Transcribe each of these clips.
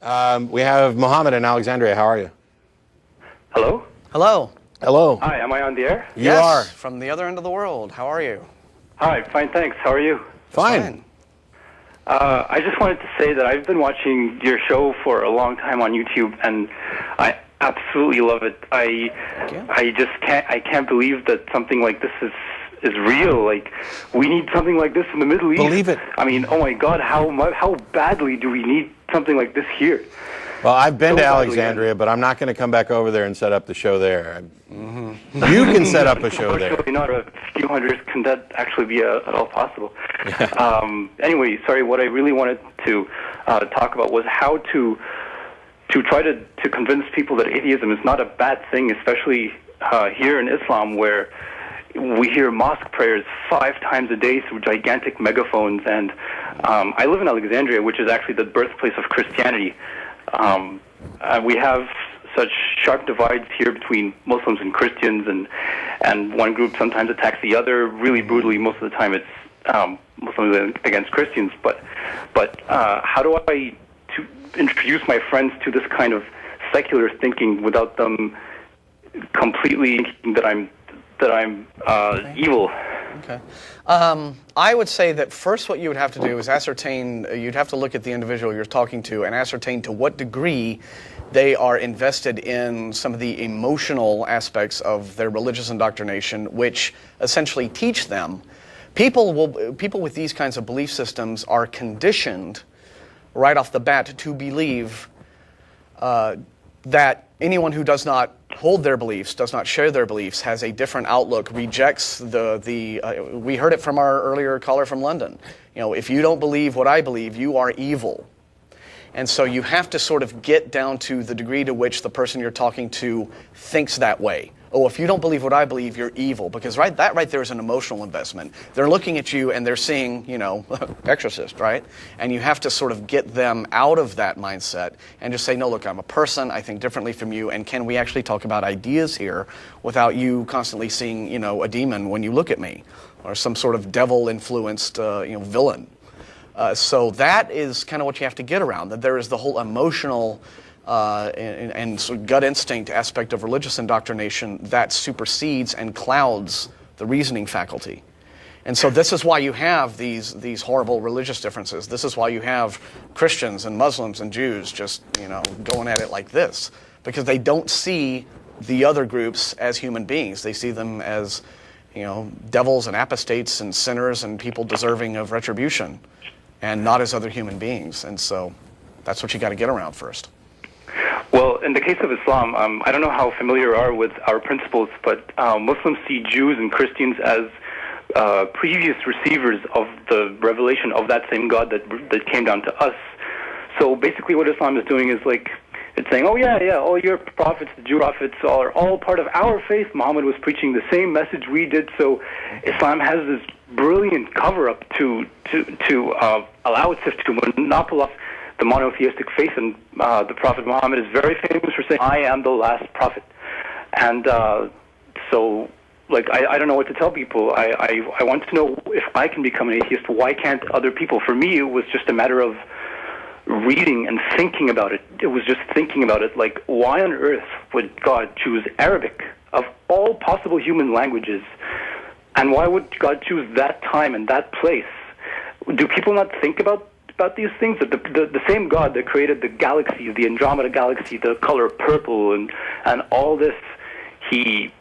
We have Muhammad in Alexandria. How are you? Hello? Hello. Hello. Hi, am I on the air? You are. From the other end of the world. How are you? Hi, fine, thanks. How are you? Fine. I just wanted to say that I've been watching your show for a long time on YouTube, and I absolutely love it. I can't believe that something like this is real. Like, we need something like this in the Middle East. Believe it. I mean, oh my God, how badly do we need something like this here? Well, I've been to Alexandria, but I'm not going to come back over there and set up the show there. You can set up a show there. Unfortunately, not a few hundreds. Can that actually be at all possible? Anyway, sorry, what I really wanted to talk about was how to try to convince people that atheism is not a bad thing, especially here in Islam, where we hear mosque prayers 5 times a day through gigantic megaphones. And I live in Alexandria, which is actually the birthplace of Christianity. We have such sharp divides here between Muslims and Christians, and one group sometimes attacks the other really brutally. Most of the time it's Muslims against Christians. But how do I introduce my friends to this kind of secular thinking without them completely thinking that I'm evil? Okay. I would say that first what you would have to do is ascertain, you'd have to look at the individual you're talking to and ascertain to what degree they are invested in some of the emotional aspects of their religious indoctrination, which essentially teach them. People with these kinds of belief systems are conditioned right off the bat to believe that anyone who does not hold their beliefs, does not share their beliefs, has a different outlook, rejects we heard it from our earlier caller from London. You know, if you don't believe what I believe, you are evil. And so you have to sort of get down to the degree to which the person you're talking to thinks that way. Oh, if you don't believe what I believe, you're evil. Because that right there is an emotional investment. They're looking at you and they're seeing, you know, Exorcist, right? And you have to sort of get them out of that mindset and just say, no, look, I'm a person, I think differently from you, and can we actually talk about ideas here without you constantly seeing, you know, a demon when you look at me, or some sort of devil-influenced, villain. So that is kind of what you have to get around, that there is the whole emotional and sort of gut instinct aspect of religious indoctrination that supersedes and clouds the reasoning faculty. And so this is why you have these horrible religious differences. This is why you have Christians and Muslims and Jews just, you know, going at it like this, because they don't see the other groups as human beings. They see them as, you know, devils and apostates and sinners and people deserving of retribution, and not as other human beings. And so that's what you got to get around first. Well, in the case of Islam, I don't know how familiar you are with our principles, but Muslims see Jews and Christians as previous receivers of the revelation of that same God that came down to us. So basically what Islam is doing is like, it's saying, oh yeah, all your prophets, the Jew prophets, are all part of our faith. Muhammad was preaching the same message we did, so Islam has this brilliant cover-up to allow itself to monopolize the monotheistic faith, and the Prophet Muhammad is very famous for saying, I am the last prophet. And so, like, I don't know what to tell people. I want to know if I can become an atheist. Why can't other people? For me, it was just a matter of reading and thinking about it. It was just thinking about it, like, why on earth would God choose Arabic of all possible human languages? And why would God choose that time and that place? Do people not think about these things? That the same God that created the galaxy, the Andromeda galaxy, the color purple, and all this, he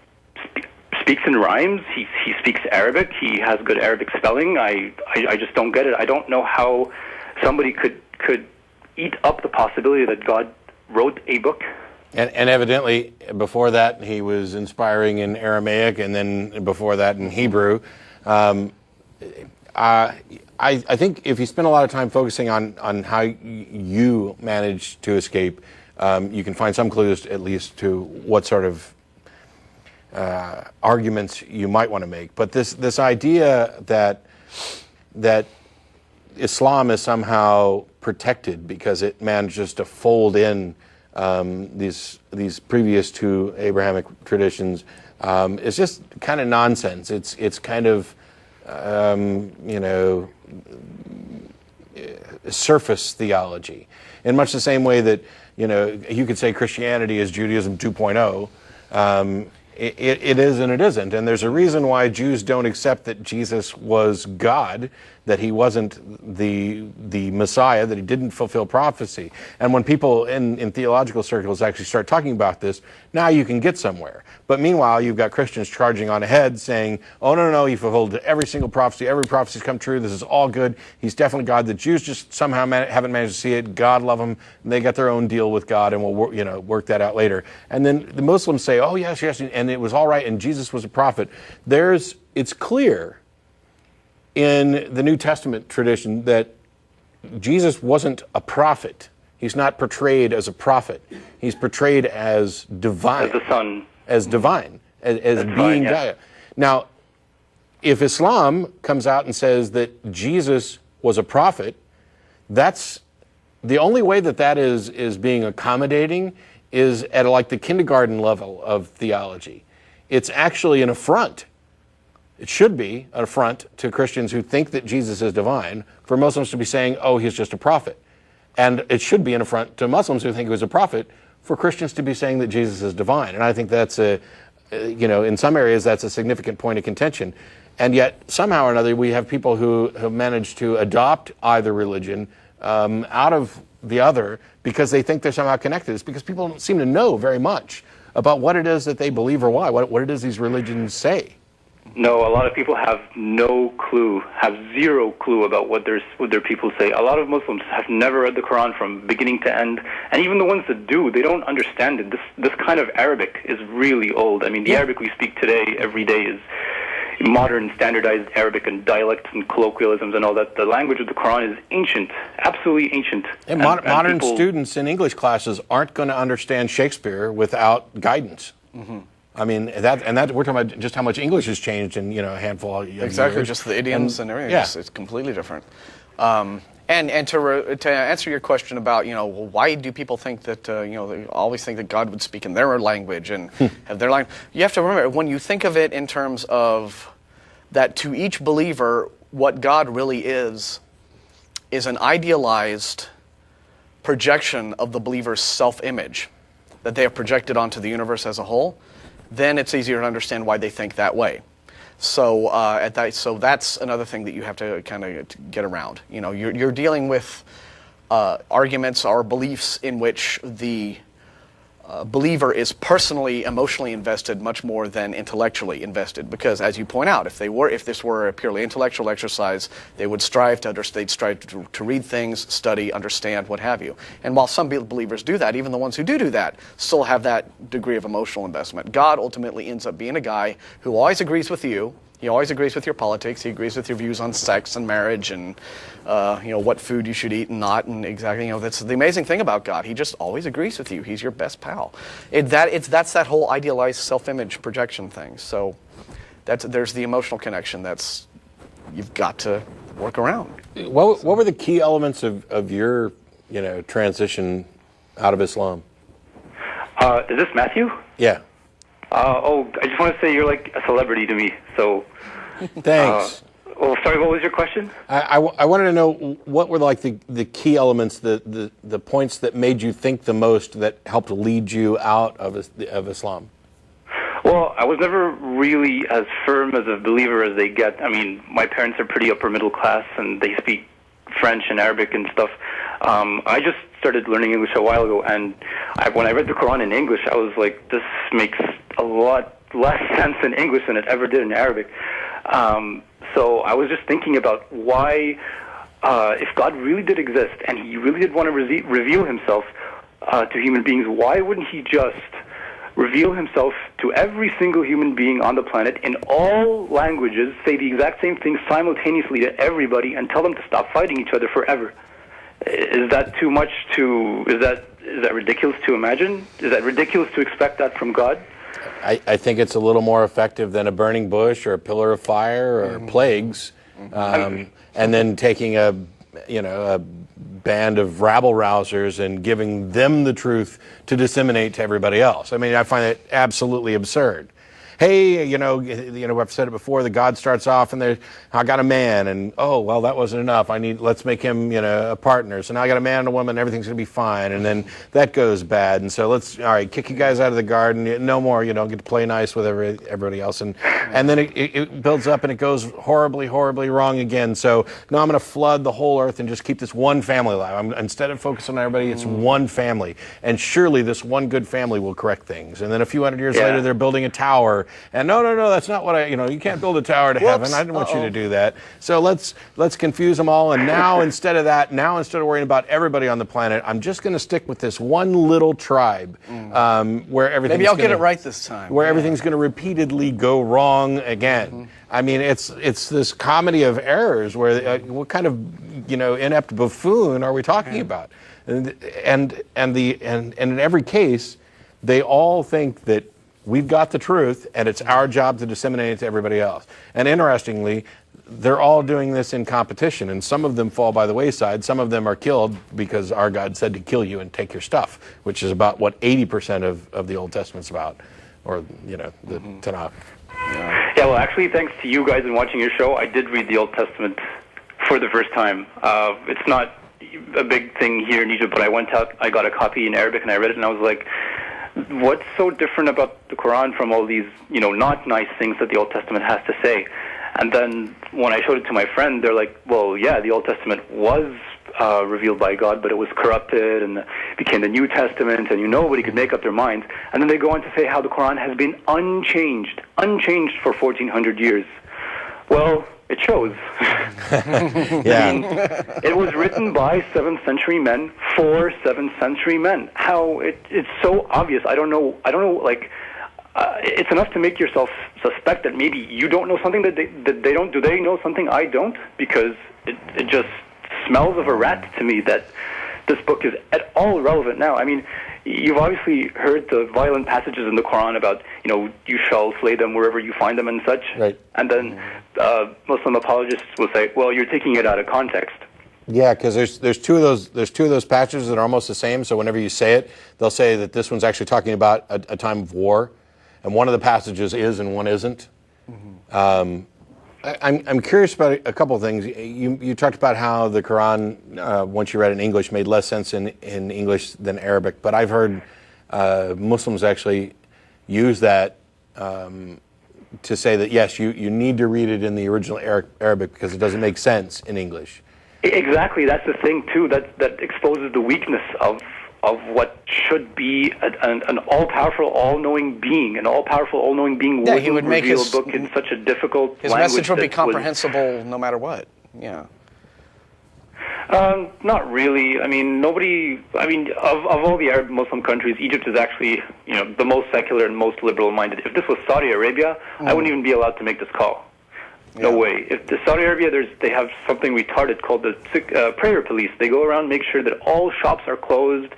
speaks in rhymes. He speaks Arabic. He has good Arabic spelling. I just don't get it. I don't know how somebody could eat up the possibility that God wrote a book. And evidently, before that, he was inspiring in Aramaic, and then before that in Hebrew. I think if you spend a lot of time focusing on how you manage to escape, you can find some clues, at least, to what sort of arguments you might want to make. But this idea that Islam is somehow protected because it manages to fold in these previous two Abrahamic traditions is just kind of nonsense. It's kind of surface theology. In much the same way that, you could say Christianity is Judaism 2.0. It is and it isn't. And there's a reason why Jews don't accept that Jesus was God, that he wasn't the Messiah, that he didn't fulfill prophecy. And when people in theological circles actually start talking about this, now you can get somewhere. But meanwhile, you've got Christians charging on ahead saying, oh, no, he fulfilled every single prophecy. Every prophecy's come true. This is all good. He's definitely God. The Jews just somehow haven't managed to see it. God love them. They got their own deal with God, and we'll work that out later. And then the Muslims say, oh, yes, and it was all right, and Jesus was a prophet. It's clear in the New Testament tradition that Jesus wasn't a prophet. He's not portrayed as a prophet. He's portrayed as divine. As the Son. As divine, as being Gaia. Now, if Islam comes out and says that Jesus was a prophet, that's the only way that is being accommodating is at like the kindergarten level of theology. It's actually an affront. It should be an affront to Christians who think that Jesus is divine for Muslims to be saying, oh, he's just a prophet. And it should be an affront to Muslims who think he was a prophet for Christians to be saying that Jesus is divine. And I think that's in some areas that's a significant point of contention. And yet, somehow or another, we have people who have managed to adopt either religion out of the other because they think they're somehow connected. It's because people don't seem to know very much about what it is that they believe or why, what it is these religions say. No, a lot of people have no clue, have zero clue about what their people say. A lot of Muslims have never read the Quran from beginning to end, and even the ones that do, they don't understand it. This kind of Arabic is really old. I mean, the Arabic we speak today, every day, is modern, standardized Arabic and dialects and colloquialisms and all that. The language of the Quran is ancient, absolutely ancient. And modern students in English classes aren't going to understand Shakespeare without guidance. Mm-hmm. I mean, that we're talking about just how much English has changed in a handful of years. Exactly, just the idioms and everything. Yeah. It's completely different. And to answer your question about why do people think that they always think that God would speak in their language and have their language? You have to remember when you think of it in terms of that to each believer, what God really is an idealized projection of the believer's self-image that they have projected onto the universe as a whole. Then it's easier to understand why they think that way. So so that's another thing that you have to kind of get around. You're dealing with arguments or beliefs in which the believer is personally, emotionally invested much more than intellectually invested. Because, as you point out, if this were a purely intellectual exercise, they would strive to understand, they'd strive to read things, study, understand, what have you. And while some believers do that, even the ones who do that, still have that degree of emotional investment. God ultimately ends up being a guy who always agrees with you. He always agrees with your politics. He agrees with your views on sex and marriage and what food you should eat and not. And exactly, that's the amazing thing about God. He just always agrees with you. He's your best pal. That's that whole idealized self-image projection thing. So there's the emotional connection you've got to work around. What were the key elements of your transition out of Islam? Is this Matthew? Yeah. I just want to say you're like a celebrity to me. So. Thanks. Sorry, what was your question? I wanted to know what were like the key elements, the points that made you think the most, that helped lead you out of Islam. Well, I was never really as firm as a believer as they get. I mean, my parents are pretty upper middle class, and they speak French and Arabic and stuff. I just started learning English a while ago, and when I read the Quran in English, I was like, this makes a lot less sense in English than it ever did in Arabic. So I was just thinking about why, if God really did exist and he really did want to reveal himself to human beings, why wouldn't he just reveal himself to every single human being on the planet in all languages, say the exact same thing simultaneously to everybody, and tell them to stop fighting each other forever? Is that too much is that ridiculous to imagine? Is that ridiculous to expect that from God? I think it's a little more effective than a burning bush or a pillar of fire or plagues, and then taking a band of rabble-rousers and giving them the truth to disseminate to everybody else. I mean, I find it absolutely absurd. hey, I've said it before. The God starts off and I got a man, and oh well, that wasn't enough. Let's make him a partner. So now I got a man and a woman. Everything's gonna be fine. And then that goes bad, and so all right, kick you guys out of the garden. No more. Get to play nice with everybody else, and then it builds up and it goes horribly, horribly wrong again. So now I'm gonna flood the whole earth and just keep this one family alive. Instead of focusing on everybody, it's one family, and surely this one good family will correct things. And then a few hundred years later, they're building a tower, and no, that's not what you can't build a tower to heaven. I didn't want you to do that. So let's confuse them all. And now instead of worrying about everybody on the planet, I'm just going to stick with this one little tribe where everything. Maybe I'll get it right this time. Where everything's going to repeatedly go wrong again. I memean, it's this comedy of errors. Where what kind of inept buffoon are we talking about? And in every case, they all think that we've got the truth, and it's our job to disseminate it to everybody else. And interestingly, they're all doing this in competition, and some of them fall by the wayside. Some of them are killed because our God said to kill you and take your stuff, which is about what 80% of the Old Testament's about, or the Tanakh. Yeah, well, actually, thanks to you guys and watching your show, I did read the Old Testament for the first time. It's not a big thing here in Egypt, but I went out, I got a copy in Arabic, and I read it, and I was like, what's so different about the Quran from all these, not nice things that the Old Testament has to say? And then when I showed it to my friend, they're like, well, yeah, the Old Testament was revealed by God, but it was corrupted and became the New Testament, and nobody could make up their minds. And then they go on to say how the Quran has been unchanged for 1,400 years. Well, it shows. Yeah. I mean, it was written by 7th century men for 7th century men. How it's so obvious. I don't know. Like, it's enough to make yourself suspect that maybe you don't know something that they don't. Do they know something I don't? Because it just smells of a rat to me that this book is at all relevant now. I mean, you've obviously heard the violent passages in the Quran about, you shall slay them wherever you find them and such. Right. And then Muslim apologists will say, well, you're taking it out of context. Yeah, because there's two of those passages that are almost the same. So whenever you say it, they'll say that this one's actually talking about a time of war, and one of the passages is and one isn't. I'm curious about a couple of things. You talked about how the Quran, once you read it in English, made less sense in English than Arabic. But I've heard Muslims actually use that to say that, yes, you need to read it in the original Arabic because it doesn't make sense in English. Exactly. That's the thing, too, that exposes the weakness of what should be an all-powerful, all-knowing being. An all-powerful, all-knowing being he would make reveal a book in such a difficult language. His message would be comprehensible no matter what. Yeah. Not really. I mean, of all the Arab Muslim countries, Egypt is actually, the most secular and most liberal-minded. If this was Saudi Arabia, I wouldn't even be allowed to make this call. No way. If the Saudi Arabia, they have something retarded called the prayer police. They go around, make sure that all shops are closed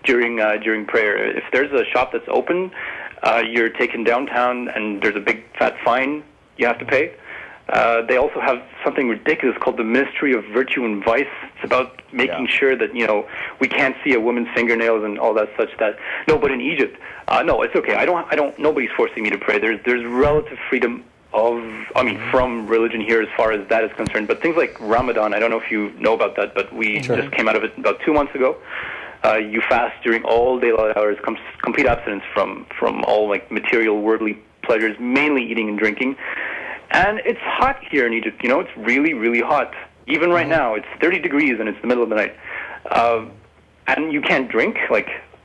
during prayer. If there's a shop that's open, you're taken downtown, and there's a big fat fine you have to pay. They also have something ridiculous called the Ministry of Virtue and Vice. It's about making sure that we can't see a woman's fingernails and all that such. That no, but in Egypt, no, it's okay. I don't. Nobody's forcing me to pray. There's relative freedom from religion here as far as that is concerned. But things like Ramadan, I don't know if you know about that, but we just came out of it about 2 months ago. You fast during all daylight hours, complete abstinence from all material, worldly pleasures, mainly eating and drinking. And it's hot here in Egypt. It's really, really hot. Even right now, it's 30 degrees and it's the middle of the night. And you can't drink.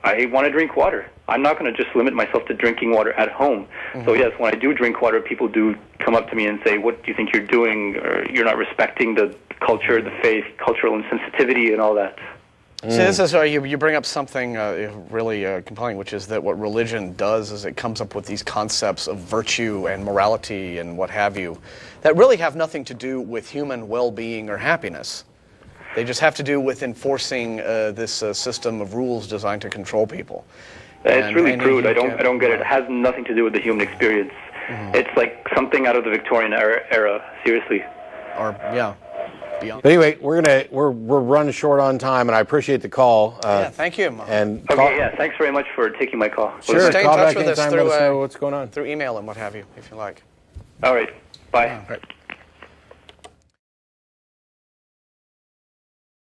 I want to drink water. I'm not going to just limit myself to drinking water at home. So yes, when I do drink water, people do come up to me and say, what do you think you're doing? Or you're not respecting the culture, the faith, cultural insensitivity, and all that. So this is you bring up something really compelling, which is that what religion does is it comes up with these concepts of virtue and morality and what have you that really have nothing to do with human well-being or happiness. They just have to do with enforcing this system of rules designed to control people. It's really crude. I don't get it. It has nothing to do with the human experience. It's like something out of the Victorian era. Seriously. beyond. But anyway, we're running short on time, and I appreciate the call. Yeah, thank you. And Okay, yeah, thanks very much for taking my call. Sure, Stay in call touch back with us anytime. through, Let us know what's going on. through email and what have you, if you like. All right, bye. All right.